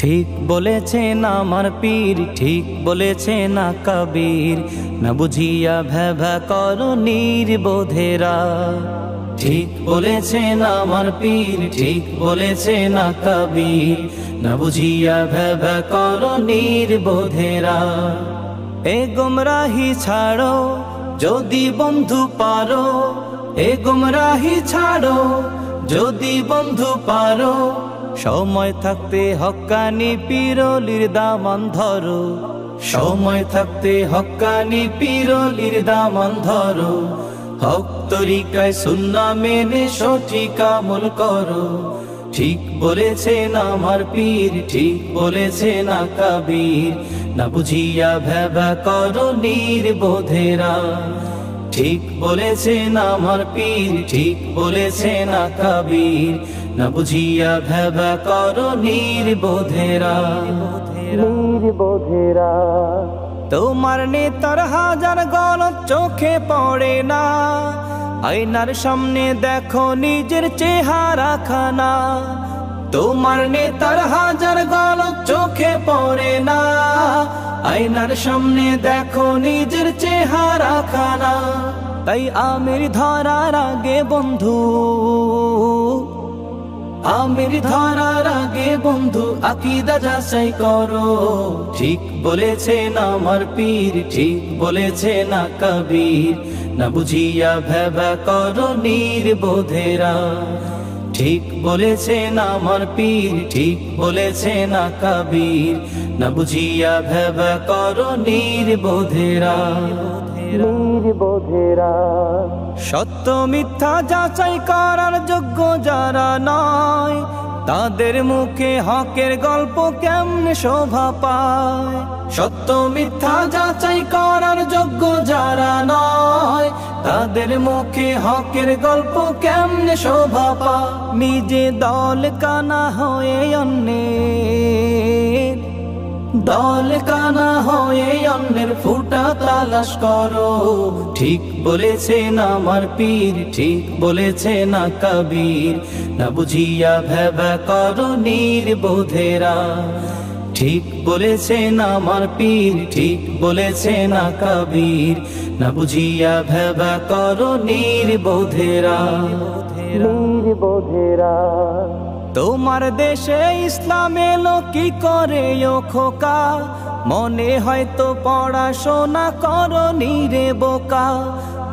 ঠিক বলেছেন আমার পীর, ঠিক বলেছেন না কবীর, না বুঝিয়া ভেবা করো নির্বোধেরা। ঠিক বলেছেন আমার পীর, ঠিক বলেছেন না কবীর, না বুঝিয়া ভেবা করো নির্বোধেরা। এ গুমরাহি ছাড়ো যদি বন্ধু পারো, এ গুমরাহি ছাড়ো যদি বন্ধু পারো, সময় থাকতে হক্কানি পীরলির দামান ধরো, সময় থাকতে হক্কানি পীরলির দামান ধরো। হক তরিকায় সুন্নাহ মেনে সঠিক আমল করো। ঠিক বলেছেন আমার পীর, ঠিক বলেছেন না কবীর, না বুঝিয়া ভেবা করো নির্বোধেরা। ঠিক বলেছেন আমার পীর, ঠিক বলেছেন না কবীর, না বুঝিয়া ভেবা করো নির্বোধেরা। নির্বোধেরা তোমার নেতার হাজার গলত চোখে পড়ে না, আয়নার সামনে দেখো নিজের চেহারা খানা। তোমার নেতার হাজার গলত চোখে পড়ে না, আয়নার সামনে দেখো নিজের চেহারা খানা। তাই আমির ধরার আগে বন্ধু, আমির ধরার আগে বন্ধু আকীদা যাচাই করো। ঠিক বলেছেন আমার পীর, ঠিক বলেছেন না কবীর, না বুঝিয়া ভেবা করো নির্বোধেরা। ঠিক বলেছেন আমার পীর, ঠিক বলেছেন না কবীর, না বুঝিয়া ভেবা করো নির্বোধেরা। নির্বোধেরা সত্য মিথ্যা যাচাই করার যোগ্য যারা নয়, তাদের মুখে হকের গল্প কেমনে শোভা পায়। সত্য মিথ্যা যাচাই করার যোগ্য যারা নয়, তাদের মুখে হকের গল্প কেমনে শোভা পায়। নিজে দল কানা হয়ে অন্যের, দল কানা হয়ে অন্যের ফুটা তালাশ করো। ঠিক বলেছেন আমার পীর, ঠিক বলেছেন না কবীর, না বুঝিয়া ভেবা করো নির্বোধেরা। ঠিক বলেছেন আমার পীর, ঠিক বলেছেন না কবীর, না বুঝিয়া ভেবা করো নির্বোধেরা। নির্বোধেরা তোমার দেশে ইসলাম এলো কি করে ও খোকা, মনে হয়তো পড়াশোনা করো নিরে বোকা।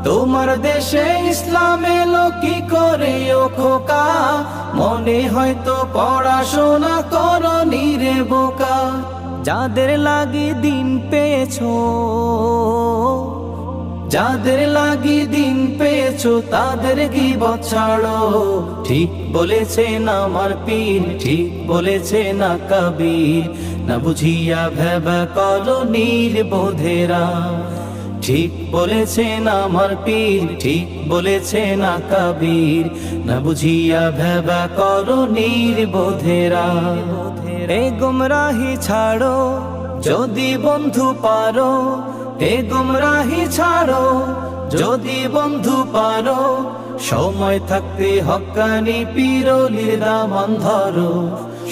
তোমার দেশে ইসলাম এলো কি করে ও খোকা, মনে হয়তো পড়াশোনা করো নিরে বোকা। যাদের লাগি দিন পেয়েছো, যাদের লাগি দিন পেয়েছো তাদের গীবত ছাড়ো। ঠিক বলেছেন আমার পীর, ঠিক বলেছেন না কবীর, না বুঝিয়া ভেবা করো নির্বোধেরা। ঠিক বলেছেন আমার পীর, ঠিক বলেছেন না কবীর, না বুঝিয়া ভেবা করো নির্বোধেরা। এ গুমরাহি ছাড়ো যদি বন্ধু পারো, এ গুমরাহি ছাড়ো যদি বন্ধু পারো, সময় থাকতে হক্কানি পীরলির দামান ধরো,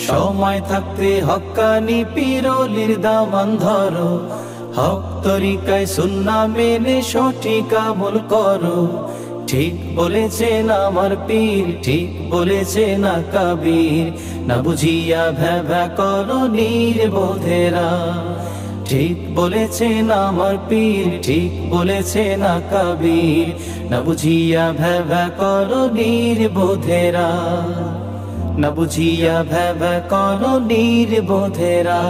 সময় থাকতে হক্কানি পীরলির দামান ধরো। হক তরিকায় সুন্নাহ মেনে সঠিক আমল করো। ঠিক বলেছেন আমার পীর, ঠিক বলেছেন না কবীর, না বুঝিয়া ভেবা করো নির্বোধেরা। ঠিক বলেছেন আমার পীর, ঠিক বলেছেন না কবীর, না বুঝিয়া ভেবা করো নির্বোধেরা, না বুঝিয়া ভেবা করো নির্বোধেরা।